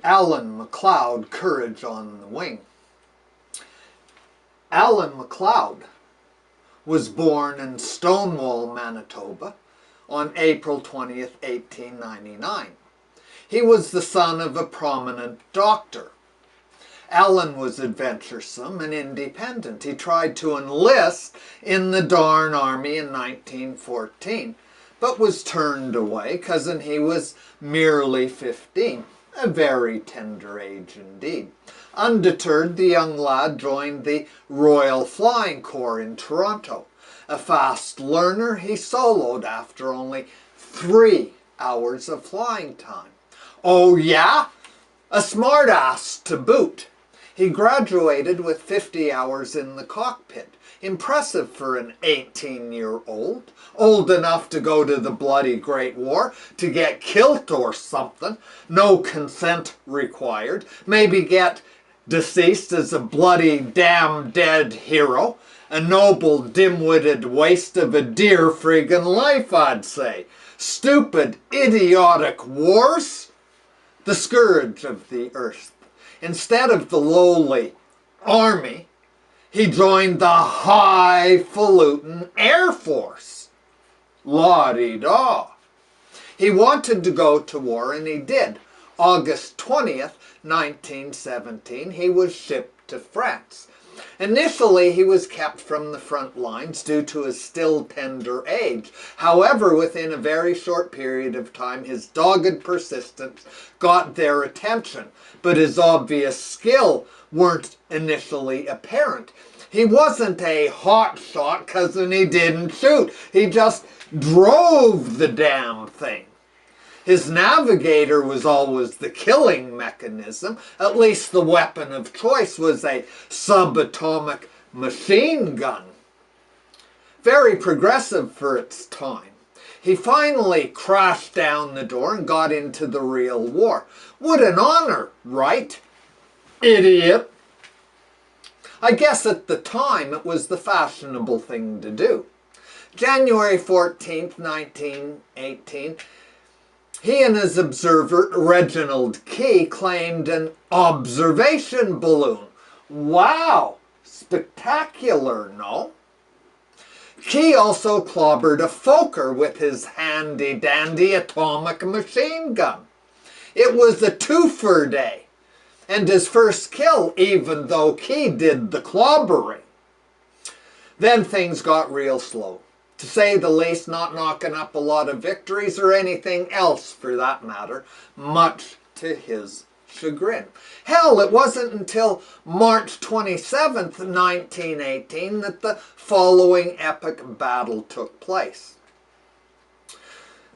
Alan McLeod, Courage on the Wing. Alan McLeod was born in Stonewall, Manitoba on April 20th, 1899. He was the son of a prominent doctor. Alan was adventuresome and independent. He tried to enlist in the Darn Army in 1914, but was turned away because he was merely 15. A very tender age indeed. Undeterred, the young lad joined the Royal Flying Corps in Toronto. A fast learner, he soloed after only 3 hours of flying time. Oh yeah? A smartass to boot. He graduated with 50 hours in the cockpit. Impressive for an 18-year-old, old enough to go to the bloody Great War, to get killed or something, no consent required, maybe get deceased as a bloody damn dead hero, a noble dim-witted waste of a dear friggin' life, I'd say. Stupid, idiotic wars, the scourge of the earth. Instead of the lowly army, he joined the highfalutin Air Force. La-di-da. He wanted to go to war, and he did. August 20th, 1917, he was shipped to France. Initially, he was kept from the front lines due to his still tender age. However, within a very short period of time, his dogged persistence got their attention, but his obvious skill weren't initially apparent. He wasn't a hot shot because he didn't shoot. He just drove the damn thing. His navigator was always the killing mechanism. At least the weapon of choice was a subatomic machine gun. Very progressive for its time. He finally crashed down the door and got into the real war. What an honor, right? Idiot. I guess at the time it was the fashionable thing to do. January 14th, 1918, he and his observer, Reginald Key, claimed an observation balloon. Wow! Spectacular, no? Key also clobbered a Fokker with his handy-dandy atomic machine gun. It was a twofer day, and his first kill, even though Key did the clobbering. Then things got real slow. To say the least, not knocking up a lot of victories or anything else for that matter, much to his chagrin. Hell, it wasn't until March 27th, 1918 that the following epic battle took place.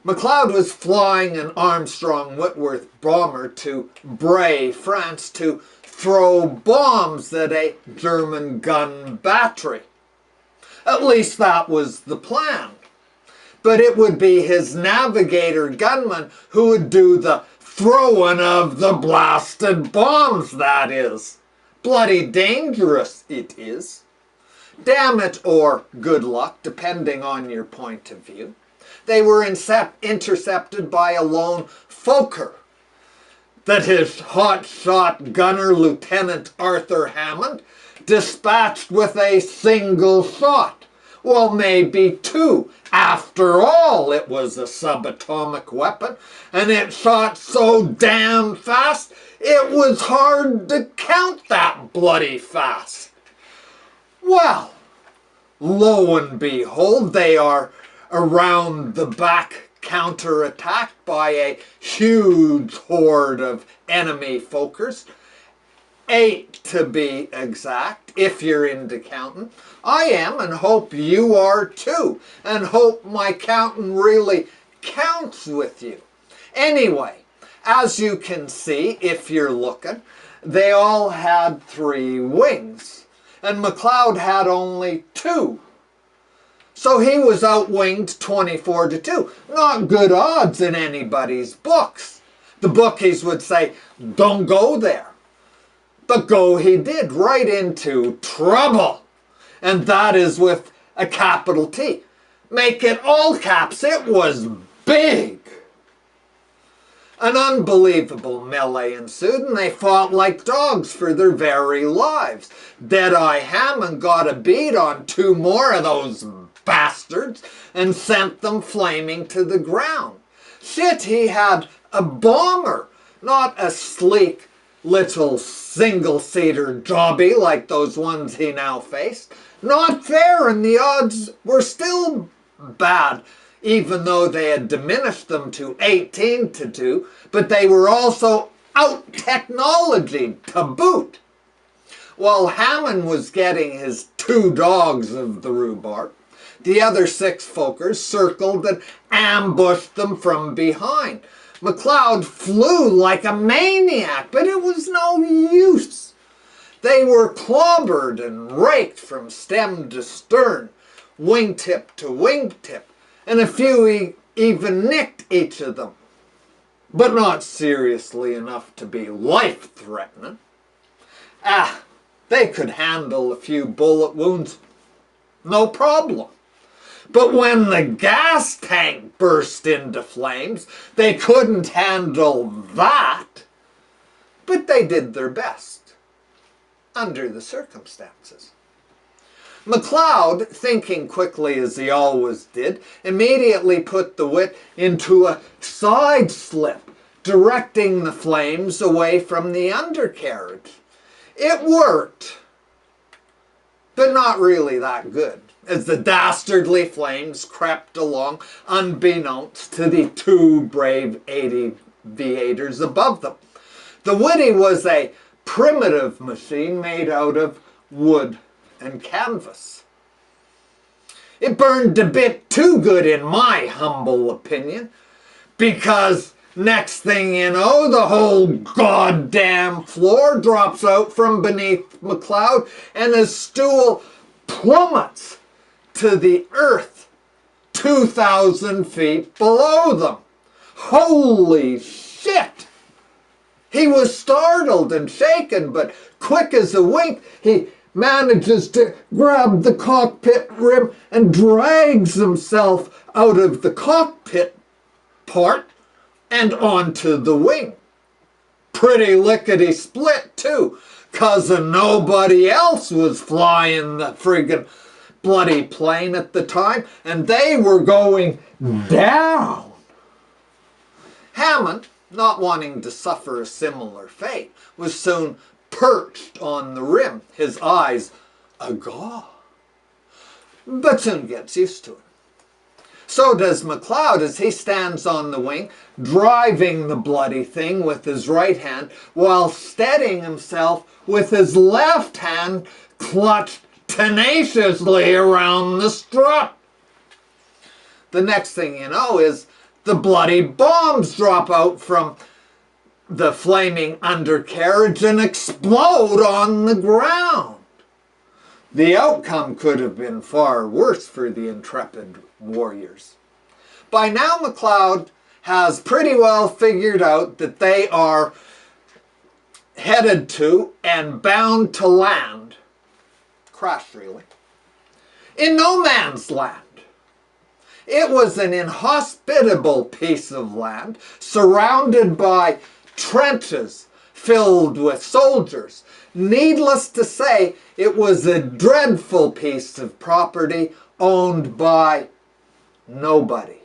McLeod was flying an Armstrong-Whitworth bomber to Bray, France, to throw bombs at a German gun battery. At least that was the plan. But it would be his navigator gunman who would do the throwing of the blasted bombs, that is. Bloody dangerous it is. Damn it, or good luck, depending on your point of view. They were intercepted by a lone Fokker that his hotshot gunner, Lieutenant Arthur Hammond, dispatched with a single shot. Well, maybe two. After all, it was a subatomic weapon, and it shot so damn fast, it was hard to count that bloody fast. Well, lo and behold, they are around the back, counterattacked by a huge horde of enemy Fokkers. 8 to be exact, if you're into counting. I am, and hope you are too, and hope my counting really counts with you. Anyway, as you can see, if you're looking, they all had 3 wings, and McLeod had only 2. So he was outwinged 24-2. Not good odds in anybody's books. The bookies would say, don't go there. But go he did, right into trouble. And that is with a capital T. Make it all caps. It was big. An unbelievable melee ensued, and they fought like dogs for their very lives. Deadeye Hammond got a bead on 2 more of those bastards and sent them flaming to the ground. Shit, he had a bomber, not a sleek little single-seater jobby like those ones he now faced. Not fair, and the odds were still bad, even though they had diminished them to 18-2, but they were also out-technologied to boot. While Hammond was getting his 2 dogs of the rhubarb, the other 6 folkers circled and ambushed them from behind. McLeod flew like a maniac, but it was no use. They were clobbered and raked from stem to stern, wingtip to wingtip, and a few even nicked each of them, but not seriously enough to be life-threatening. They could handle a few bullet wounds, no problem. But when the gas tank burst into flames, they couldn't handle that. But they did their best, under the circumstances. McLeod, thinking quickly as he always did, immediately put the wit into a side slip, directing the flames away from the undercarriage. It worked, but not really that good, as the dastardly flames crept along unbeknownst to the 2 brave aviators above them. The Whitty was a primitive machine made out of wood and canvas. It burned a bit too good in my humble opinion, because next thing you know, the whole goddamn floor drops out from beneath McLeod and his stool plummets to the earth 2,000 feet below them. Holy shit! He was startled and shaken, but quick as a wink, he manages to grab the cockpit rim and drags himself out of the cockpit part and onto the wing. Pretty lickety-split, too, 'cause nobody else was flying the friggin' bloody plane at the time, and they were going down. Hammond, not wanting to suffer a similar fate, was soon perched on the rim, his eyes agog, but soon gets used to it. So does McLeod as he stands on the wing, driving the bloody thing with his right hand, while steadying himself with his left hand clutched tenaciously around the strut. The next thing you know is the bloody bombs drop out from the flaming undercarriage and explode on the ground. The outcome could have been far worse for the intrepid warriors. By now, McLeod has pretty well figured out that they are headed to and bound to land, crash really, in no man's land. It was an inhospitable piece of land, surrounded by trenches filled with soldiers. Needless to say, it was a dreadful piece of property owned by nobody.